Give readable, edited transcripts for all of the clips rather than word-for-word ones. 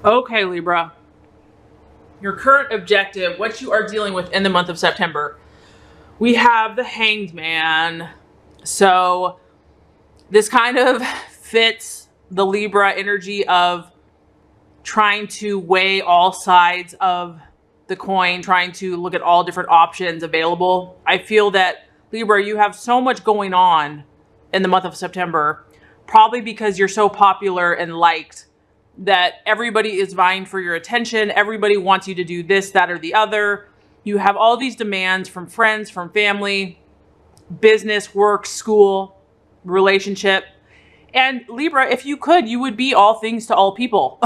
Okay, Libra, your current objective, what you are dealing with in the month of September. We have the Hanged Man. So this kind of fits the Libra energy of trying to weigh all sides of the coin, trying to look at all different options available. I feel that, Libra, you have so much going on in the month of September, probably because you're so popular and liked that everybody is vying for your attention. Everybody wants you to do this, that, or the other. You have all these demands from friends, from family, business, work, school, relationship. And Libra, if you could, you would be all things to all people.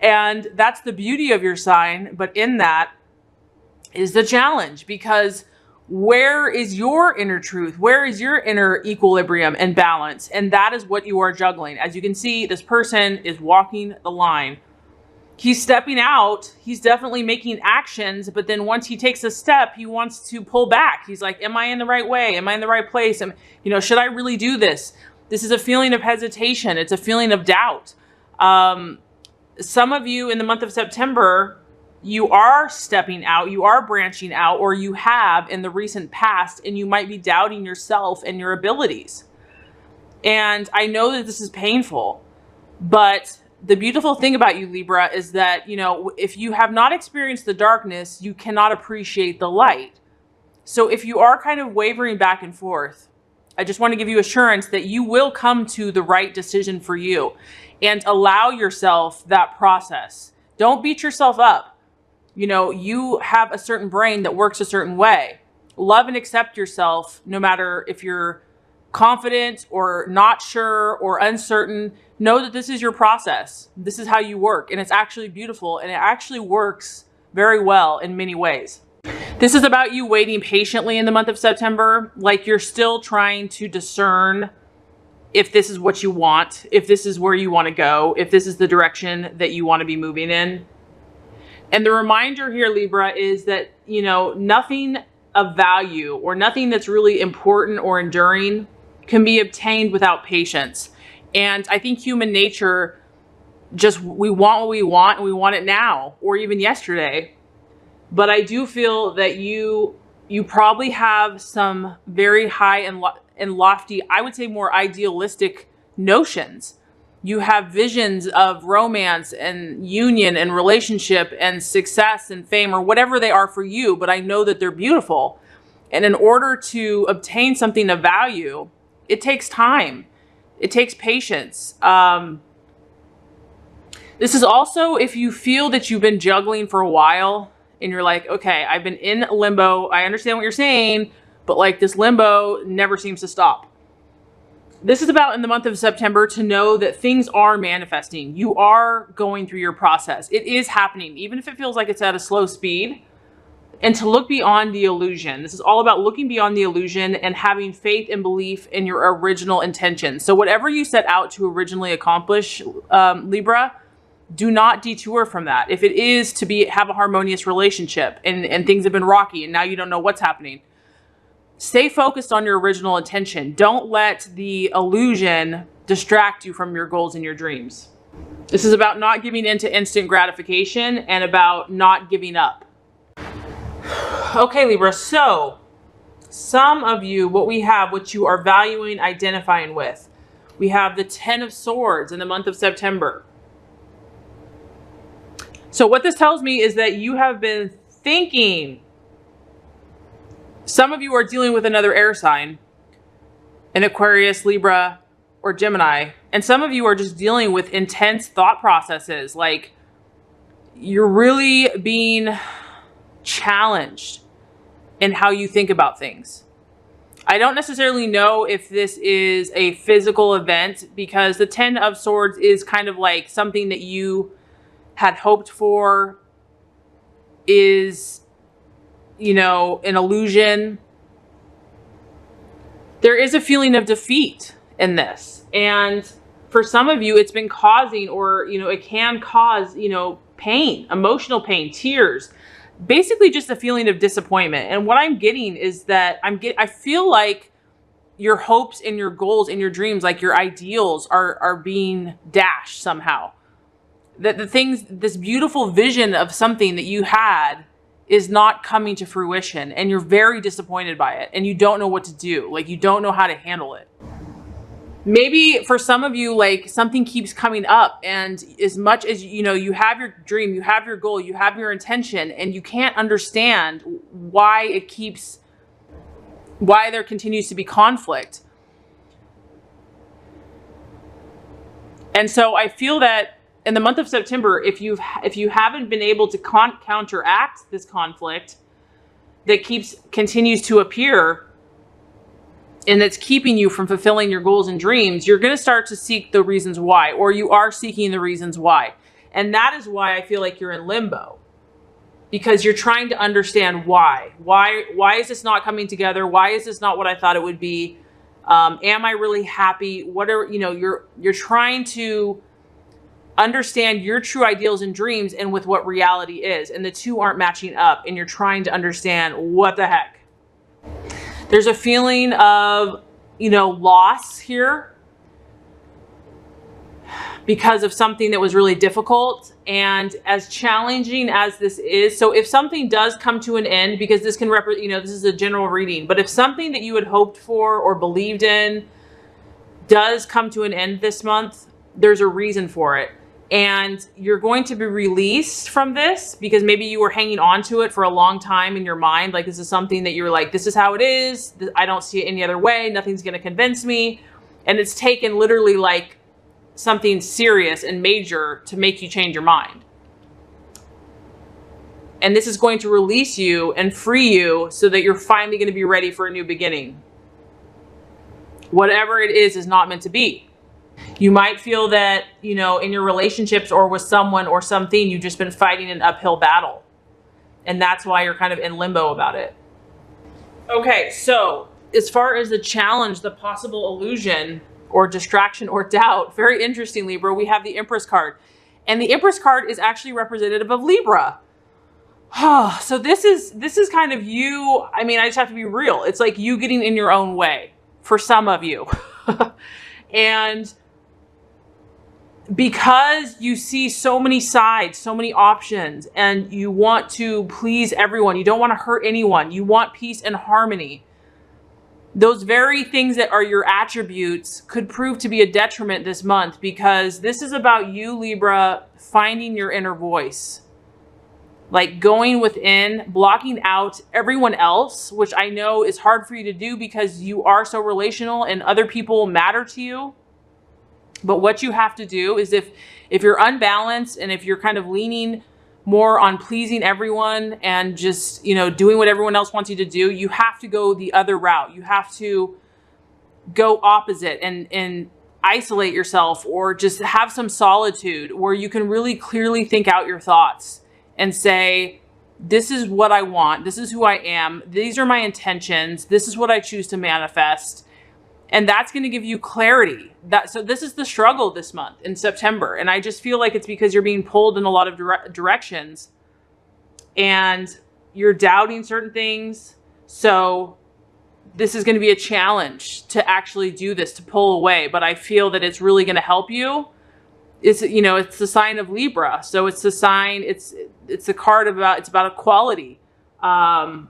And that's the beauty of your sign. But in that is the challenge, because where is your inner truth? Where is your inner equilibrium and balance? And that is what you are juggling. As you can see, this person is walking the line. He's stepping out. He's definitely making actions. But then once he takes a step, he wants to pull back. He's like, am I in the right way? Am I in the right place? Should I really do this? This is a feeling of hesitation. It's a feeling of doubt. Some of you in the month of September, you are stepping out, you are branching out, or you have in the recent past, and you might be doubting yourself and your abilities. And I know that this is painful, but the beautiful thing about you, Libra, is that, if you have not experienced the darkness, you cannot appreciate the light. So if you are kind of wavering back and forth, I just want to give you assurance that you will come to the right decision for you, and allow yourself that process. Don't beat yourself up. You have a certain brain that works a certain way. Love and accept yourself, no matter if you're confident or not sure or uncertain. Know that this is your process. This is how you work. And it's actually beautiful. And it actually works very well in many ways. This is about you waiting patiently in the month of September. Like you're still trying to discern if this is what you want, if this is where you want to go, if this is the direction that you want to be moving in. And the reminder here, Libra, is that, nothing of value or nothing that's really important or enduring can be obtained without patience. And I think human nature, we want what we want, and we want it now or even yesterday. But I do feel that you probably have some very high and lofty, I would say more idealistic notions. You have visions of romance and union and relationship and success and fame, or whatever they are for you, but I know that they're beautiful. And in order to obtain something of value, it takes time. It takes patience. This is also if you feel that you've been juggling for a while and you're like, okay, I've been in limbo. I understand what you're saying, but like this limbo never seems to stop. This is about in the month of September to know that things are manifesting. You are going through your process. It is happening, even if it feels like it's at a slow speed. And to look beyond the illusion. This is all about looking beyond the illusion and having faith and belief in your original intention. So whatever you set out to originally accomplish, Libra, do not detour from that. If it is to have a harmonious relationship and things have been rocky and now you don't know what's happening, stay focused on your original intention. Don't let the illusion distract you from your goals and your dreams. This is about not giving in to instant gratification and about not giving up. Okay, Libra, so some of you, what you are valuing, identifying with. We have the 10 of Swords in the month of September. So what this tells me is that you have been thinking. Some of you are dealing with another air sign, an Aquarius, Libra, or Gemini. And some of you are just dealing with intense thought processes. Like you're really being challenged in how you think about things. I don't necessarily know if this is a physical event, because the 10 of Swords is kind of like something that you had hoped for, is an illusion. There is a feeling of defeat in this. And for some of you, it's been causing, or, it can cause, pain, emotional pain, tears, basically just a feeling of disappointment. And what I'm getting is that I feel like your hopes and your goals and your dreams, like your ideals are being dashed somehow. that this beautiful vision of something that you had is not coming to fruition, and you're very disappointed by it, and you don't know what to do. Like, you don't know how to handle it. Maybe for some of you, like, something keeps coming up, and as much as, you know, you have your dream, you have your goal, you have your intention, and you can't understand why there continues to be conflict. And so I feel that in the month of September, if you haven't been able to counteract this conflict that continues to appear, and that's keeping you from fulfilling your goals and dreams, you're going to start to seek the reasons why, or you are seeking the reasons why. And that is why I feel like you're in limbo, because you're trying to understand why is this not coming together? Why is this not what I thought it would be? Am I really happy? You're trying to understand your true ideals and dreams and with what reality is. And the two aren't matching up, and you're trying to understand what the heck. There's a feeling of, loss here because of something that was really difficult. And as challenging as this is, so if something does come to an end, because this can represent, this is a general reading, but if something that you had hoped for or believed in does come to an end this month, there's a reason for it. And you're going to be released from this because maybe you were hanging on to it for a long time in your mind. Like, this is something that you're like, this is how it is. I don't see it any other way. Nothing's going to convince me. And it's taken literally like something serious and major to make you change your mind. And this is going to release you and free you so that you're finally going to be ready for a new beginning. Whatever it is not meant to be. You might feel that, in your relationships or with someone or something, you've just been fighting an uphill battle. And that's why you're kind of in limbo about it. Okay, so as far as the challenge, the possible illusion or distraction or doubt, very interesting, Libra, we have the Empress card. And the Empress card is actually representative of Libra. So this is kind of you. I mean, I just have to be real. It's like you getting in your own way for some of you. And because you see so many sides, so many options, and you want to please everyone, you don't want to hurt anyone, you want peace and harmony, those very things that are your attributes could prove to be a detriment this month, because this is about you, Libra, finding your inner voice. Like going within, blocking out everyone else, which I know is hard for you to do because you are so relational and other people matter to you. But what you have to do is if you're unbalanced and if you're kind of leaning more on pleasing everyone and just, doing what everyone else wants you to do, you have to go the other route. You have to go opposite and isolate yourself, or just have some solitude where you can really clearly think out your thoughts and say, this is what I want. This is who I am. These are my intentions. This is what I choose to manifest. And that's going to give you clarity. So this is the struggle this month in September. And I just feel like it's because you're being pulled in a lot of directions and you're doubting certain things. So this is going to be a challenge to actually do this, to pull away. But I feel that it's really going to help you. It's the sign of Libra. So it's the sign, it's a card it's about equality. And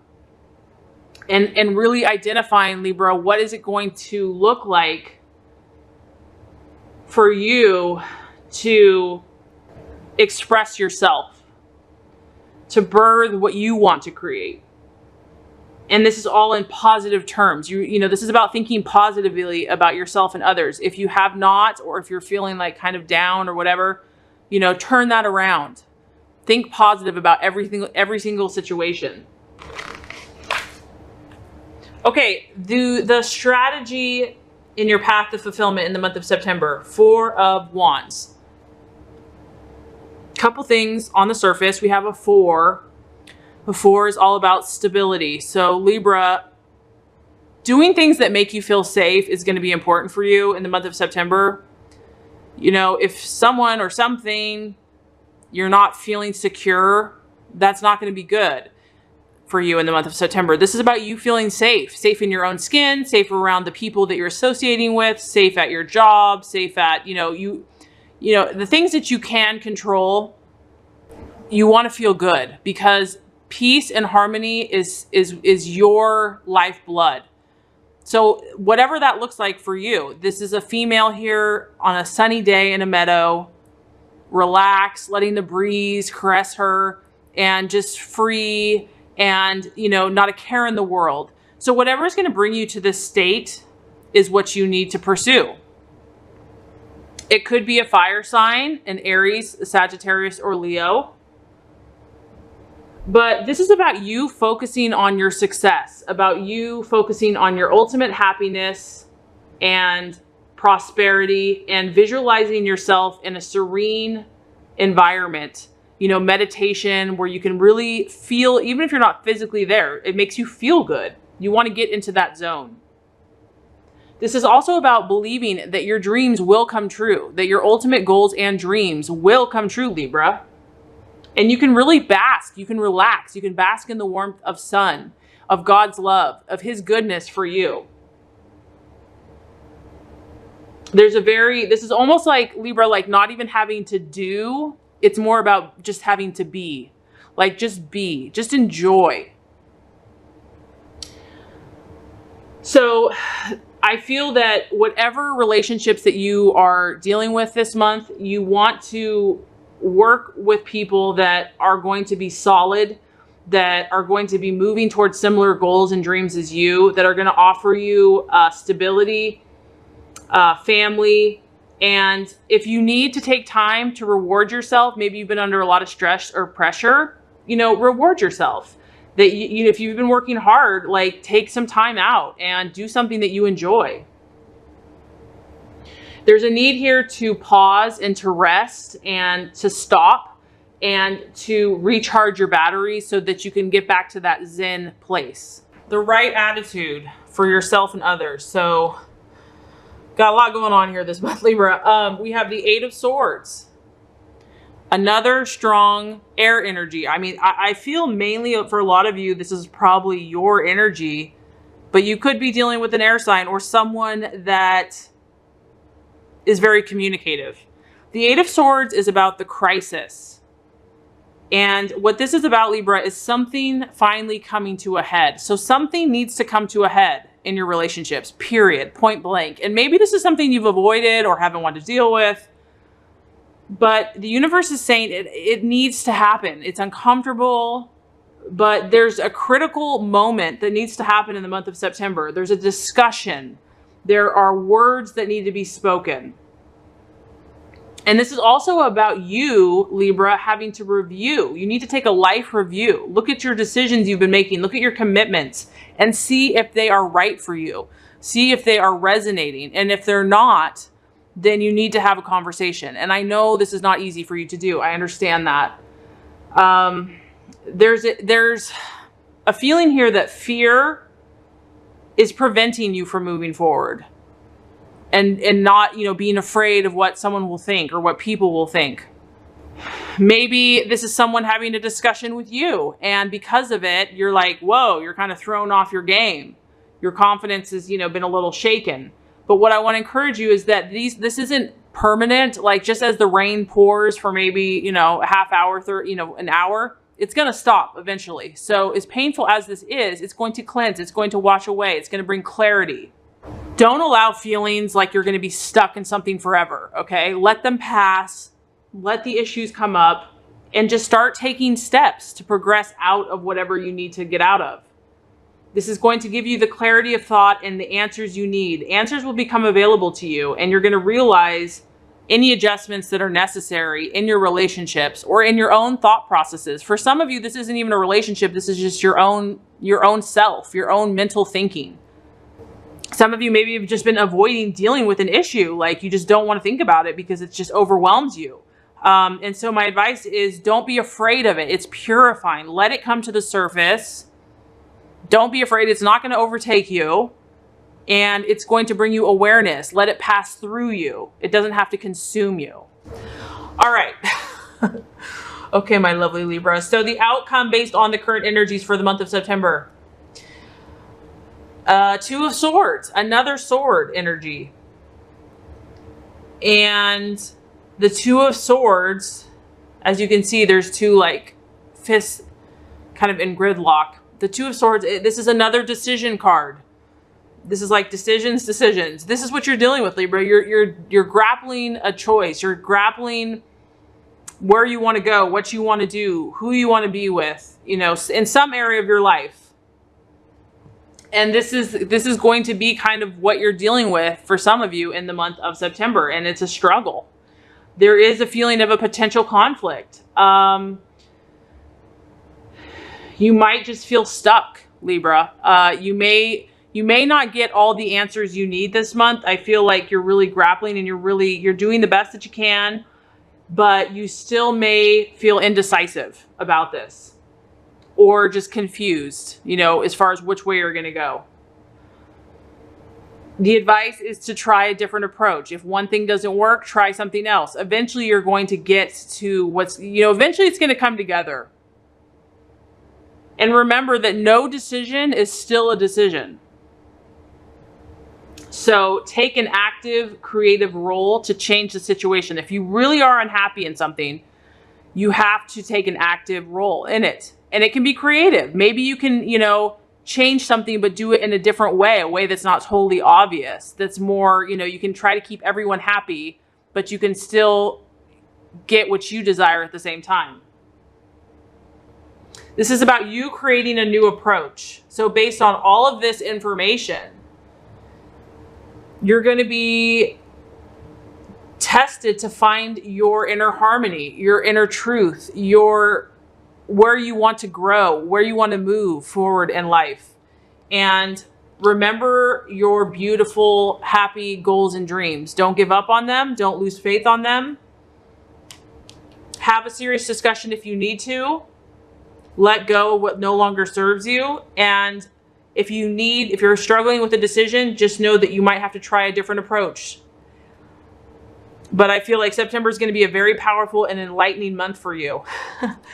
really identifying, Libra, what is it going to look like for you to express yourself, to birth what you want to create. And this is all in positive terms. This is about thinking positively about yourself and others. If you have not, or if you're feeling like kind of down or whatever, turn that around. Think positive about every single situation. Okay, the strategy in your path to fulfillment in the month of September, 4 of Wands. Couple things on the surface. We have a 4. The 4 is all about stability. So Libra, doing things that make you feel safe is going to be important for you in the month of September. If someone or something you're not feeling secure, that's not going to be good for you in the month of September. This is about you feeling safe in your own skin, safe around the people that you're associating with, safe at your job, safe at, you you know, the things that you can control, you want to feel good, because peace and harmony is your lifeblood. So whatever that looks like for you, this is a female here on a sunny day in a meadow, relax, letting the breeze caress her, and just free, and, you know, not a care in the world. So whatever is going to bring you to this state is what you need to pursue. It could be a fire sign, an Aries, a Sagittarius, or Leo. But this is about you focusing on your success, about you focusing on your ultimate happiness and prosperity, and visualizing yourself in a serene environment. You know, meditation where you can really feel, even if you're not physically there, it makes you feel good. You want to get into that zone. This is also about believing that your dreams will come true, that your ultimate goals and dreams will come true, Libra. And you can really bask, you can relax, you can bask in the warmth of sun, of God's love, of his goodness for you. This is almost like, Libra, like not even having to do, it's more about just having to be. Like just be, just enjoy. So I feel that whatever relationships that you are dealing with this month, you want to work with people that are going to be solid, that are going to be moving towards similar goals and dreams as you, that are going to offer you stability, family. And if you need to take time to reward yourself, maybe you've been under a lot of stress or pressure, you know, reward yourself. That you if you've been working hard, like take some time out and do something that you enjoy. There's a need here to pause and to rest and to stop and to recharge your batteries so that you can get back to that Zen place. The right attitude for yourself and others. So got a lot going on here this month, Libra. We have the 8 of Swords. Another strong air energy. I mean, I feel mainly for a lot of you, this is probably your energy, but you could be dealing with an air sign or someone that is very communicative. The 8 of Swords is about the crisis. And what this is about, Libra, is something finally coming to a head. So something needs to come to a head in your relationships, period, point blank. And maybe this is something you've avoided or haven't wanted to deal with. But the universe is saying it needs to happen. It's uncomfortable, but there's a critical moment that needs to happen in the month of September. There's a discussion. There are words that need to be spoken. And this is also about you, Libra, having to review. You need to take a life review. Look at your decisions you've been making. Look at your commitments and see if they are right for you. See if they are resonating. And if they're not, then you need to have a conversation. And I know this is not easy for you to do. I understand that. There's a feeling here that fear is preventing you from moving forward. And not, you know, being afraid of what someone will think or what people will think. Maybe this is someone having a discussion with you, and because of it, you're like, whoa, you're kind of thrown off your game. Your confidence has, you know, been a little shaken. But what I want to encourage you is that this isn't permanent. Like just as the rain pours for maybe, you know, a half hour, an hour, it's going to stop eventually. So as painful as this is, it's going to cleanse. It's going to wash away. It's going to bring clarity. Don't allow feelings like you're going to be stuck in something forever, okay? Let them pass, let the issues come up, and just start taking steps to progress out of whatever you need to get out of. This is going to give you the clarity of thought and the answers you need. Answers will become available to you, and you're going to realize any adjustments that are necessary in your relationships or in your own thought processes. For some of you, this isn't even a relationship. This is just your own self, your own mental thinking. Some of you maybe have just been avoiding dealing with an issue. Like you just don't want to think about it because it just overwhelms you. And so my advice is don't be afraid of it. It's purifying. Let it come to the surface. Don't be afraid. It's not going to overtake you. And it's going to bring you awareness. Let it pass through you. It doesn't have to consume you. All right. Okay, my lovely Libra. So the outcome based on the current energies for the month of September. 2 of Swords, another sword energy. And the Two of Swords, as you can see, there's two like fists kind of in gridlock. The Two of Swords, this is another decision card. This is like decisions. This is what you're dealing with, Libra. You're grappling a choice. You're grappling where you want to go, what you want to do, who you want to be with, you know, in some area of your life. And this is going to be kind of what you're dealing with for some of you in the month of September, and it's a struggle. There is a feeling of a potential conflict. You might just feel stuck, Libra. You may not get all the answers you need this month. I feel like you're really grappling and you're doing the best that you can, but you still may feel indecisive about this or just confused, you know, as far as which way you're going to go. The advice is to try a different approach. If one thing doesn't work, try something else. Eventually you're going to get to eventually it's going to come together. And remember that no decision is still a decision. So take an active, creative role to change the situation. If you really are unhappy in something, you have to take an active role in it. And it can be creative. Maybe you can, change something, but do it in a different way, a way that's not totally obvious. That's more, you can try to keep everyone happy, but you can still get what you desire at the same time. This is about you creating a new approach. So based on all of this information, you're going to be tested to find your inner harmony, your inner truth, where you want to grow, where you want to move forward in life. And remember your beautiful, happy goals and dreams. Don't give up on them. Don't lose faith on them. Have a serious discussion if you need to. Let go of what no longer serves you. And if you're struggling with a decision, just know that you might have to try a different approach. But I feel like September is going to be a very powerful and enlightening month for you.